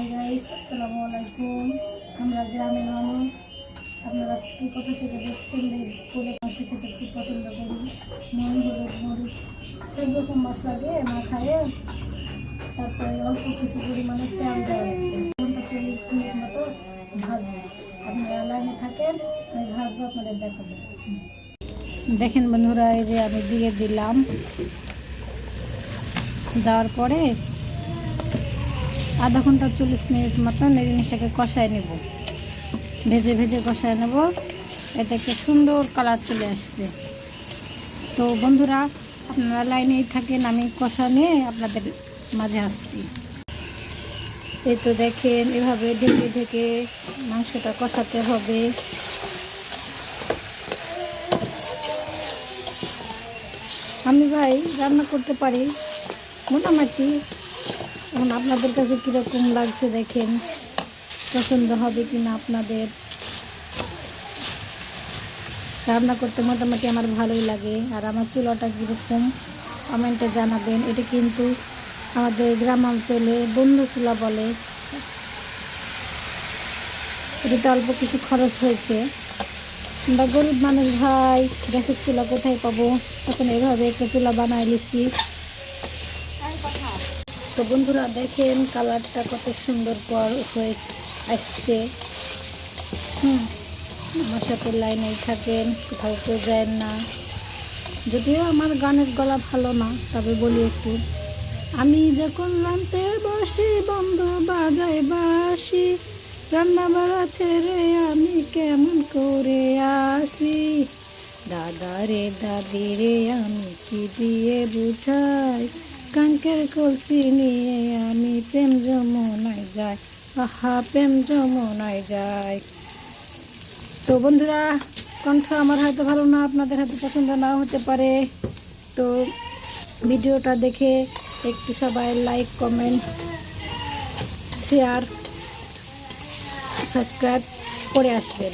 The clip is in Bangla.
হাই গাইস, আসসালামু আলাইকুম। আমরা গ্রামের মানুষ, আপনারা কি কোথা থেকে দেখছেন বলে মাংস খেতে খুব পছন্দ করি। নুন, হলুদ, মরিচ সব রকম মশলা দিয়ে মাখায়, তারপরে অল্প কিছু পরিমাণে তেল দেওয়া লাগবে। 40 মিনিট মতো ভাজবো। আপনারা লাইনে থাকেন, আমি ভাজবো, আপনাদের দেখাবো। দেখেন বন্ধুরা, এই যে আমি দিয়ে দিলাম। দেওয়ার পরে আধা ঘন্টা 40 মিনিট মতন এই জিনিসটাকে কষায় নেব, ভেজে ভেজে কষায় নেব। এতে একটা সুন্দর কালার চলে আসবে। তো বন্ধুরা, আপনারা লাইনেই থাকেন, আমি কষা নিয়ে আপনাদের মাঝে আসছি। এই তো দেখেন, এভাবে ঢেকে ঢেকে মাংসটা কষাতে হবে। আমি ভাই রান্না করতে পারি মোটামুটি। এখন আপনাদের কাছে কীরকম লাগছে দেখেন, পছন্দ হবে কি না আপনাদের। রান্না করতে মোটামুটি আমার ভালোই লাগে। আর আমার চুলাটা কীরকম কমেন্টে জানাবেন। এটা কিন্তু আমাদের গ্রাম অঞ্চলে বন্ধ চুলা বলে। এটাতে অল্প কিছু খরচ হয়েছে। আমরা গরিব মানুষ ভাই, গ্যাসের চুলা কোথায় পাবো? তখন এভাবে একটা চুলা বানায় নিচ্ছি। তো বন্ধুরা দেখেন, কালারটা কত সুন্দর হয়ে আসছে। আমার সাথে লাইনেই থাকেন, কোথাও কেউ যায় না। যদিও আমার গানের গলা ভালো না, তবে বলি একটু। আমি যখন রান্তে বসি, বন্ধু বাজায় বাসি, রান্না বাড়া ছেড়ে আমি কেমন করে আসি। দাদা রে দাদি রে আমি কি দিয়ে বুঝাই, কাঙ্কের কলসি নিয়ে আমি প্রেম যমুনায় যাই, আহা প্রেম যমুনায় যাই। তো বন্ধুরা, কণ্ঠ আমার হয়তো ভালো না, আপনাদের হয়তো পছন্দ নাও হতে পারে। তো ভিডিওটা দেখে একটু সবাই লাইক, কমেন্ট, শেয়ার, সাবস্ক্রাইব করে আসবেন।